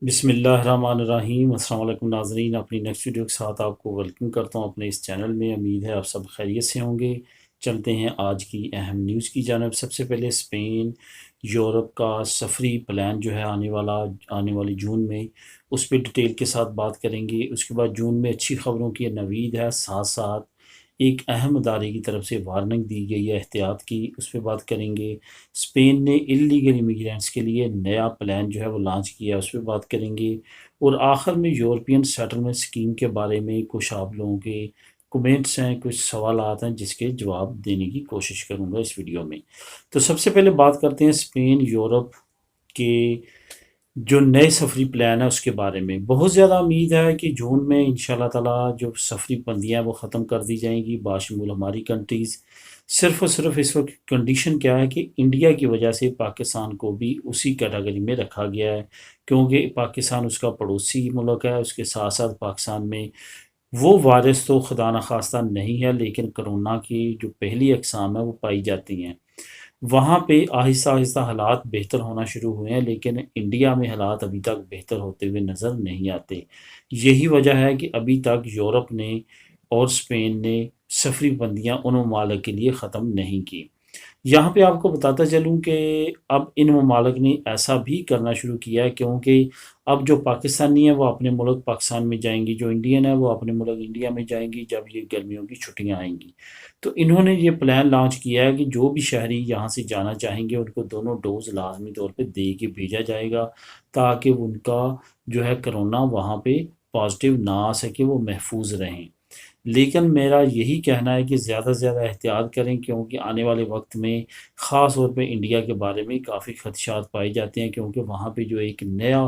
بسم اللہ الرحمن الرحیم۔ السلام علیکم ناظرین، اپنی نیکسٹ ویڈیو کے ساتھ آپ کو ویلکم کرتا ہوں اپنے اس چینل میں۔ امید ہے آپ سب خیریت سے ہوں گے۔ چلتے ہیں آج کی اہم نیوز کی جانب۔ سب سے پہلے اسپین یورپ کا سفری پلان جو ہے آنے والی جون میں، اس پہ ڈیٹیل کے ساتھ بات کریں گے۔ اس کے بعد جون میں اچھی خبروں کی نوید ہے، ساتھ ساتھ ایک اہم ادارے کی طرف سے وارننگ دی گئی ہے احتیاط کی، اس پہ بات کریں گے۔ اسپین نے انلیگل امیگرینٹس کے لیے نیا پلان جو ہے وہ لانچ کیا، اس پہ بات کریں گے۔ اور آخر میں یورپین سیٹلمنٹ اسکیم کے بارے میں کچھ آپ لوگوں کے کومنٹس ہیں، کچھ سوالات ہیں جس کے جواب دینے کی کوشش کروں گا اس ویڈیو میں۔ تو سب سے پہلے بات کرتے ہیں اسپین یورپ کے جو نئے سفری پلان ہے اس کے بارے میں۔ بہت زیادہ امید ہے کہ جون میں انشاءاللہ تعالی جو سفری بندیاں ہیں وہ ختم کر دی جائیں گی باشمول ہماری کنٹریز۔ صرف اور صرف اس وقت کنڈیشن کیا ہے کہ انڈیا کی وجہ سے پاکستان کو بھی اسی کیٹیگری میں رکھا گیا ہے، کیونکہ پاکستان اس کا پڑوسی ملک ہے۔ اس کے ساتھ ساتھ پاکستان میں وہ وائرس تو خدا نخواستہ نہیں ہے، لیکن کرونا کی جو پہلی اقسام ہے وہ پائی جاتی ہیں۔ وہاں پہ آہستہ آہستہ حالات بہتر ہونا شروع ہوئے ہیں، لیکن انڈیا میں حالات ابھی تک بہتر ہوتے ہوئے نظر نہیں آتے۔ یہی وجہ ہے کہ ابھی تک یورپ نے اور اسپین نے سفری بندیاں ان ممالک کے لیے ختم نہیں کی۔ یہاں پہ آپ کو بتاتا چلوں کہ اب ان ممالک نے ایسا بھی کرنا شروع کیا ہے، کیونکہ اب جو پاکستانی ہیں وہ اپنے ملک پاکستان میں جائیں گی، جو انڈین ہیں وہ اپنے ملک انڈیا میں جائیں گی جب یہ گرمیوں کی چھٹیاں آئیں گی۔ تو انہوں نے یہ پلان لانچ کیا ہے کہ جو بھی شہری یہاں سے جانا چاہیں گے ان کو دونوں ڈوز لازمی طور پہ دے کے بھیجا جائے گا، تاکہ ان کا جو ہے کرونا وہاں پہ پازیٹیو نہ آ سکے، وہ محفوظ رہیں۔ لیکن میرا یہی کہنا ہے کہ زیادہ سے زیادہ احتیاط کریں، کیونکہ آنے والے وقت میں خاص طور پہ انڈیا کے بارے میں کافی خدشات پائے جاتے ہیں، کیونکہ وہاں پہ جو ایک نیا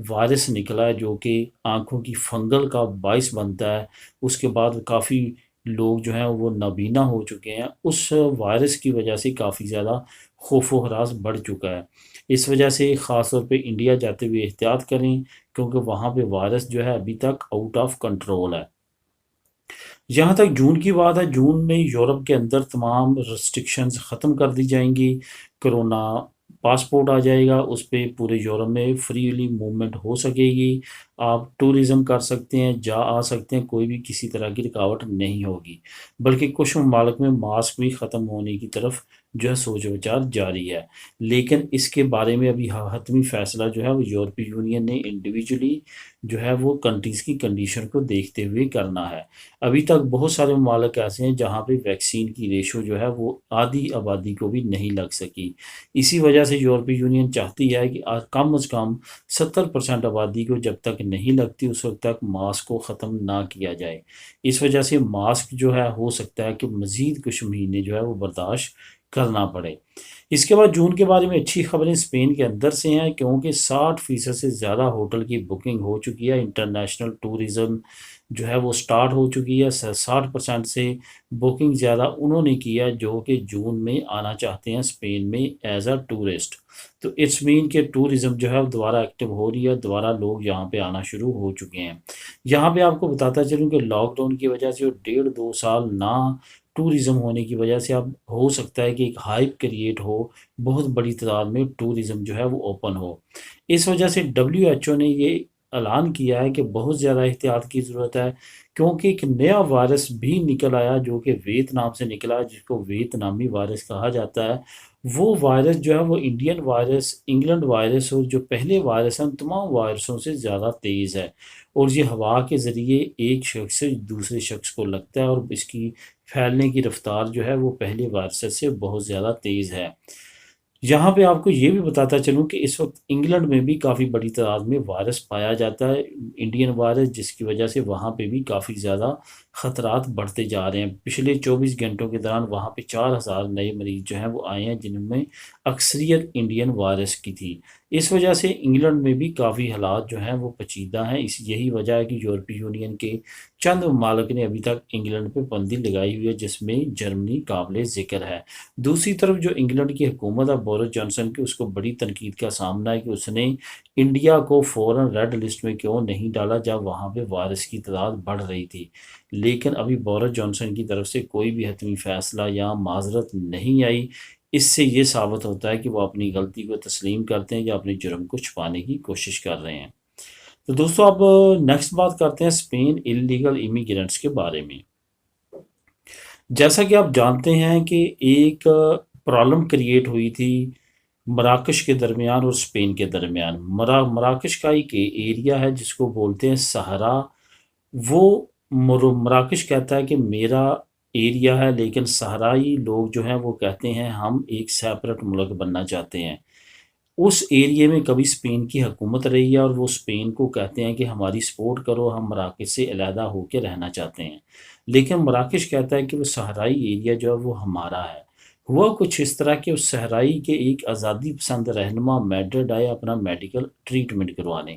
وائرس نکلا ہے جو کہ آنکھوں کی فنگل کا باعث بنتا ہے، اس کے بعد کافی لوگ جو ہیں وہ نابینا ہو چکے ہیں۔ اس وائرس کی وجہ سے کافی زیادہ خوف و ہراس بڑھ چکا ہے۔ اس وجہ سے خاص طور پہ انڈیا جاتے ہوئے احتیاط کریں، کیونکہ وہاں پہ وائرس جو ہے ابھی تک آؤٹ آف کنٹرول ہے۔ جہاں تک جون کی بات ہے، جون میں یورپ کے اندر تمام ریسٹرکشنز ختم کر دی جائیں گی۔ کرونا پاسپورٹ آ جائے گا، اس پہ پورے یورپ میں فریلی موومنٹ ہو سکے گی۔ آپ ٹورزم کر سکتے ہیں، جا آ سکتے ہیں، کوئی بھی کسی طرح کی رکاوٹ نہیں ہوگی۔ بلکہ کچھ ممالک میں ماسک بھی ختم ہونے کی طرف جو ہے سوچ وچار جاری ہے، لیکن اس کے بارے میں ابھی حتمی فیصلہ جو ہے وہ یورپی یونین نے انڈیویجولی جو ہے وہ کنٹریز کی کنڈیشن کو دیکھتے ہوئے کرنا ہے۔ ابھی تک بہت سارے ممالک ایسے ہیں جہاں پہ ویکسین کی ریشو جو ہے وہ آدھی آبادی کو بھی نہیں لگ سکی۔ اسی وجہ سے یورپی یونین چاہتی ہے کہ کم از کم 70% آبادی کو جب تک نہیں لگتی اس وقت تک ماسک کو ختم نہ کیا جائے۔ اس وجہ سے ماسک جو ہے ہو سکتا ہے کہ مزید کچھ مہینے جو ہے وہ برداشت کرنا پڑے۔ اس کے بعد جون کے بارے میں اچھی خبریں اسپین کے اندر سے ہیں، کیونکہ 60% سے زیادہ ہوٹل کی بکنگ ہو چکی ہے۔ انٹرنیشنل ٹورزم جو ہے وہ سٹارٹ ہو چکی ہے۔ 60% سے بکنگ زیادہ انہوں نے کیا جو کہ جون میں آنا چاہتے ہیں اسپین میں ایز اے ٹورسٹ۔ تو اٹس مین کہ ٹورزم جو ہے وہ دوبارہ ایکٹیو ہو رہی ہے، دوبارہ لوگ یہاں پہ آنا شروع ہو چکے ہیں۔ یہاں پہ آپ کو بتاتا چلوں کہ لاک ڈاؤن کی وجہ سے اور 1.5-2 سال نہ ٹورزم ہونے کی وجہ سے اب ہو سکتا ہے کہ ایک ہائپ کریٹ ہو، بہت بڑی تعداد میں ٹورزم جو ہے وہ اوپن ہو۔ اس وجہ سے WHO نے یہ اعلان کیا ہے کہ بہت زیادہ احتیاط کی ضرورت ہے، کیونکہ ایک نیا وائرس بھی نکل آیا جو کہ ویتنام سے نکلا ہے، جس کو ویتنامی وائرس کہا جاتا ہے۔ وہ وائرس جو ہے وہ انڈین وائرس، انگلینڈ وائرس اور جو پہلے وائرس ہیں ان تمام وائرسوں سے زیادہ تیز ہے، اور یہ ہوا کے ذریعے ایک شخص سے دوسرے شخص کو لگتا ہے، اور اس کی پھیلنے کی رفتار جو ہے وہ پہلے وائرس سے بہت زیادہ تیز ہے۔ یہاں پہ آپ کو یہ بھی بتاتا چلوں کہ اس وقت انگلینڈ میں بھی کافی بڑی تعداد میں وائرس پایا جاتا ہے، انڈین وائرس، جس کی وجہ سے وہاں پہ بھی کافی زیادہ خطرات بڑھتے جا رہے ہیں۔ پچھلے 24 گھنٹوں کے دوران وہاں پہ 4,000 نئے مریض جو ہیں وہ آئے ہیں، جن میں اکثریت انڈین وائرس کی تھی۔ اس وجہ سے انگلینڈ میں بھی کافی حالات جو ہیں وہ پیچیدہ ہیں۔ یہی وجہ ہے کہ یورپی یونین کے چند ممالک نے ابھی تک انگلینڈ پہ پابندی لگائی ہوئی ہے، جس میں جرمنی قابل ذکر ہے۔ دوسری طرف جو انگلینڈ کی حکومت ہے بورس جانسن کی، اس کو بڑی تنقید کا سامنا ہے کہ اس نے انڈیا کو فوراً ریڈ لسٹ میں کیوں نہیں ڈالا جب وہاں پہ وائرس کی تعداد بڑھ رہی تھی۔ لیکن ابھی بورس جانسن کی طرف سے کوئی بھی حتمی فیصلہ یا معذرت نہیں آئی۔ اس سے یہ ثابت ہوتا ہے کہ وہ اپنی غلطی کو تسلیم کرتے ہیں یا اپنے جرم کو چھپانے کی کوشش کر رہے ہیں۔ تو دوستوں اب نیکسٹ بات کرتے ہیں اسپین اللیگل امیگرینٹس کے بارے میں۔ جیسا کہ آپ جانتے ہیں کہ ایک پرابلم کریٹ ہوئی تھی مراکش کے درمیان اور اسپین کے درمیان۔ مراکش کا ایک ایریا ہے جس کو بولتے ہیں صحرا، وہ مراکش کہتا ہے کہ میرا ایریا ہے، لیکن صحرائی لوگ جو ہیں وہ کہتے ہیں ہم ایک سیپریٹ ملک بننا چاہتے ہیں۔ اس ایریے میں کبھی اسپین کی حکومت رہی ہے اور وہ اسپین کو کہتے ہیں کہ ہماری سپورٹ کرو، ہم مراکش سے علیحدہ ہو کے رہنا چاہتے ہیں، لیکن مراکش کہتا ہے کہ وہ صحرائی ایریا جو ہے وہ ہمارا ہے۔ ہوا کچھ اس طرح کہ اس صحرائی کے ایک آزادی پسند رہنما میڈرڈ آئے اپنا میڈیکل ٹریٹمنٹ کروانے۔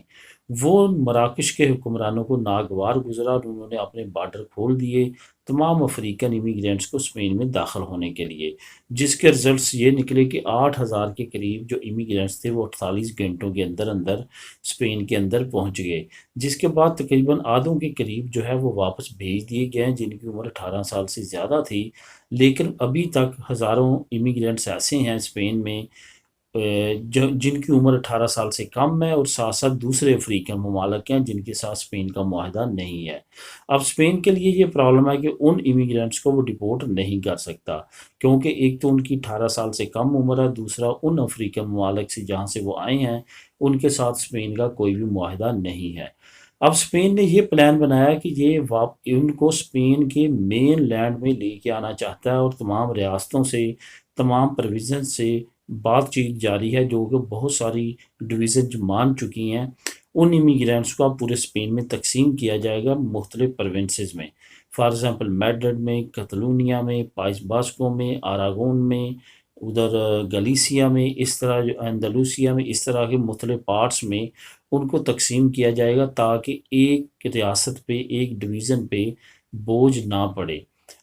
وہ مراکش کے حکمرانوں کو ناگوار گزرا اور انہوں نے اپنے بارڈر کھول دیے تمام افریقن امیگرینٹس کو اسپین میں داخل ہونے کے لیے، جس کے رزلٹس یہ نکلے کہ 8,000 کے قریب جو امیگرینٹس تھے وہ 48 گھنٹوں کے اندر اندر اسپین کے اندر پہنچ گئے، جس کے بعد تقریباً آدھوں کے قریب جو ہے وہ واپس بھیج دیے گئے ہیں جن کی عمر 18 سال سے زیادہ تھی۔ لیکن ابھی تک ہزاروں امیگرینٹس ایسے ہیں اسپین میں جن کی عمر 18 سال سے کم ہے، اور ساتھ ساتھ دوسرے افریقن ممالک ہیں جن کے ساتھ اسپین کا معاہدہ نہیں ہے۔ اب اسپین کے لیے یہ پرابلم ہے کہ ان امیگرینٹس کو وہ ڈپورٹ نہیں کر سکتا، کیونکہ ایک تو ان کی 18 سال سے کم عمر ہے، دوسرا ان افریقن ممالک سے جہاں سے وہ آئے ہیں ان کے ساتھ اسپین کا کوئی بھی معاہدہ نہیں ہے۔ اب اسپین نے یہ پلان بنایا کہ یہ ان کو اسپین کے مین لینڈ میں لے کے آنا چاہتا ہے، اور تمام ریاستوں سے، تمام پروویژن سے بات چیت جاری ہے، جو کہ بہت ساری ڈویژن جو مان چکی ہیں۔ ان امیگرینٹس کو اب پورے اسپین میں تقسیم کیا جائے گا مختلف پروونسز میں، فار ایگزامپل میڈرڈ میں، کتلونیا میں، پائس باسکو میں، آراگون میں، ادھر گلیسیا میں، اس طرح جو اندلوسیا میں، اس طرح کے مختلف پارٹس میں ان کو تقسیم کیا جائے گا تاکہ ایک ریاست پہ، ایک ڈویژن پہ بوجھ نہ پڑے۔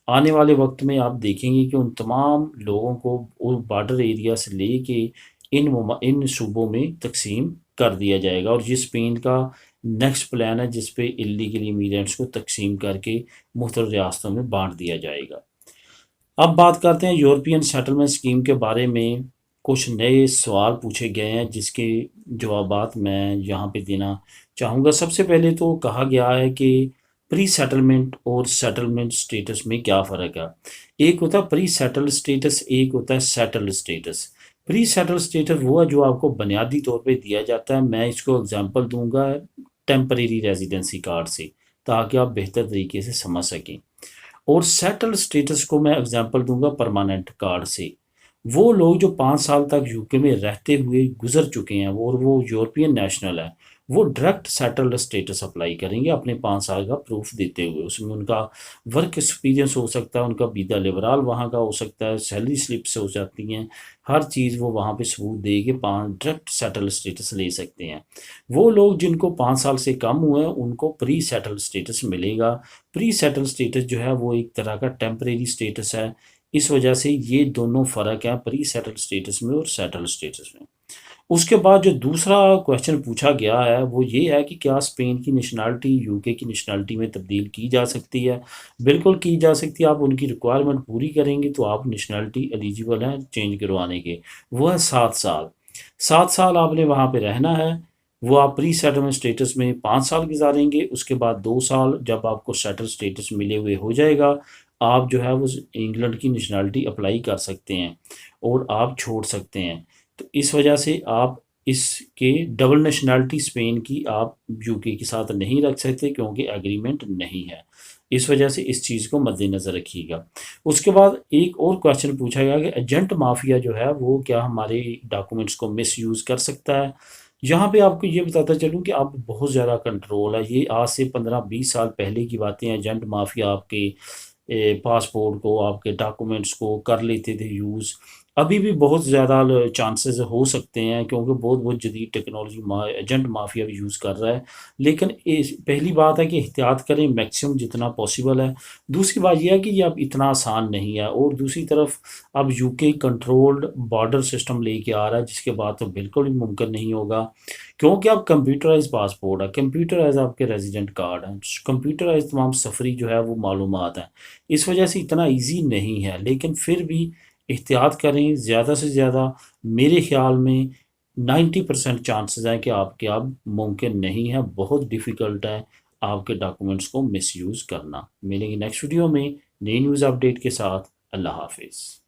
آنے والے وقت میں آپ دیکھیں گے کہ ان تمام لوگوں کو بارڈر ایریا سے لے کے ان صوبوں میں تقسیم کر دیا جائے گا، اور یہ اسپین کا نیکسٹ پلان ہے جس پہ اللیگل امیگرینٹس کو تقسیم کر کے مختلف ریاستوں میں بانٹ دیا جائے گا۔ اب بات کرتے ہیں یورپین سیٹلمنٹ اسکیم کے بارے میں۔ کچھ نئے سوال پوچھے گئے ہیں جس کے جوابات میں یہاں پہ دینا چاہوں گا۔ سب سے پہلے تو کہا گیا ہے کہ پری سیٹلمنٹ اور سیٹلمنٹ سٹیٹس میں کیا فرق ہے۔ ایک ہوتا ہے پری سیٹل سٹیٹس، ایک ہوتا ہے سیٹل سٹیٹس۔ پری سیٹل سٹیٹس وہ ہے جو آپ کو بنیادی طور پہ دیا جاتا ہے۔ میں اس کو اگزامپل دوں گا ٹیمپریری ریزیڈنسی کارڈ سے تاکہ آپ بہتر طریقے سے سمجھ سکیں، اور سیٹل سٹیٹس کو میں اگزامپل دوں گا پرماننٹ کارڈ سے۔ وہ لوگ جو 5 سال تک یو کے میں رہتے ہوئے گزر چکے ہیں اور وہ یورپین نیشنل ہے، وہ ڈائریکٹ سیٹلڈ سٹیٹس اپلائی کریں گے اپنے 5 سال کا پروف دیتے ہوئے۔ اس میں ان کا ورک ایکسپیرینس ہو سکتا ہے، ان کا ویزا لیبرال وہاں کا ہو سکتا ہے، سیلری سلپ سے ہو جاتی ہیں، ہر چیز وہ وہاں پہ ثبوت دے کے ڈائریکٹ سیٹل سٹیٹس لے سکتے ہیں۔ وہ لوگ جن کو 5 سال سے کم ہوئے ہیں ان کو پری سیٹل سٹیٹس ملے گا۔ پری سیٹل سٹیٹس جو ہے وہ ایک طرح کا ٹیمپریری سٹیٹس ہے، اس وجہ سے یہ دونوں فرق ہیں پری سیٹل سٹیٹس میں اور سیٹل سٹیٹس میں۔ اس کے بعد جو دوسرا کویشچن پوچھا گیا ہے وہ یہ ہے کہ کیا اسپین کی نیشنلٹی یو کے کی نیشنلٹی میں تبدیل کی جا سکتی ہے؟ بالکل کی جا سکتی ہے۔ آپ ان کی ریکوائرمنٹ پوری کریں گے تو آپ نیشنلٹی ایلیجیبل ہیں چینج کروانے کے۔ وہ ہے 7 سال۔ 7 سال آپ نے وہاں پہ رہنا ہے۔ وہ آپ پری سیٹلمنٹ سٹیٹس میں 5 سال گزاریں گے، اس کے بعد 2 سال جب آپ کو سیٹل سٹیٹس ملے ہوئے ہو جائے گا، آپ جو ہے وہ انگلینڈ کی نیشنلٹی اپلائی کر سکتے ہیں اور آپ چھوڑ سکتے ہیں۔ تو اس وجہ سے آپ اس کے ڈبل نیشنلٹی اسپین کی آپ یو کے کے ساتھ نہیں رکھ سکتے کیونکہ ایگریمنٹ نہیں ہے۔ اس وجہ سے اس چیز کو مد نظر رکھیے گا۔ اس کے بعد ایک اور کویشچن پوچھا گیا کہ ایجنٹ مافیا جو ہے وہ کیا ہمارے ڈاکومنٹس کو مس یوز کر سکتا ہے؟ یہاں پہ آپ کو یہ بتاتا چلوں کہ آپ بہت زیادہ کنٹرول ہے۔ یہ آج سے 15-20 سال پہلے کی باتیں ہیں۔ ایجنٹ مافیا آپ کے پاسپورٹ کو، آپ کے ڈاکومنٹس کو کر لیتے تھے یوز۔ ابھی بھی بہت زیادہ چانسز ہو سکتے ہیں کیونکہ بہت جدید ٹیکنالوجی ایجنٹ مافیا بھی یوز کر رہا ہے، لیکن پہلی بات ہے کہ احتیاط کریں میکسیمم جتنا پاسبل ہے۔ دوسری بات یہ ہے کہ یہ اب اتنا آسان نہیں ہے، اور دوسری طرف اب یو کے کنٹرولڈ بارڈر سسٹم لے کے آ رہا ہے جس کے بعد تو بالکل بھی ممکن نہیں ہوگا، کیونکہ اب کمپیوٹرائز پاسپورٹ ہے، کمپیوٹرائز آپ کے ریزیڈنٹ کارڈ ہیں، کمپیوٹرائز تمام سفری جو ہے وہ معلومات ہیں۔ اس وجہ سے اتنا ایزی نہیں ہے، لیکن پھر بھی احتیاط کریں زیادہ سے زیادہ۔ میرے خیال میں 90% چانسز ہیں کہ آپ کے اب ممکن نہیں ہے، بہت ڈیفیکلٹ ہے آپ کے ڈاکومنٹس کو مس یوز کرنا۔ ملیں گے نیکسٹ ویڈیو میں نئی نیوز اپڈیٹ کے ساتھ۔ اللہ حافظ۔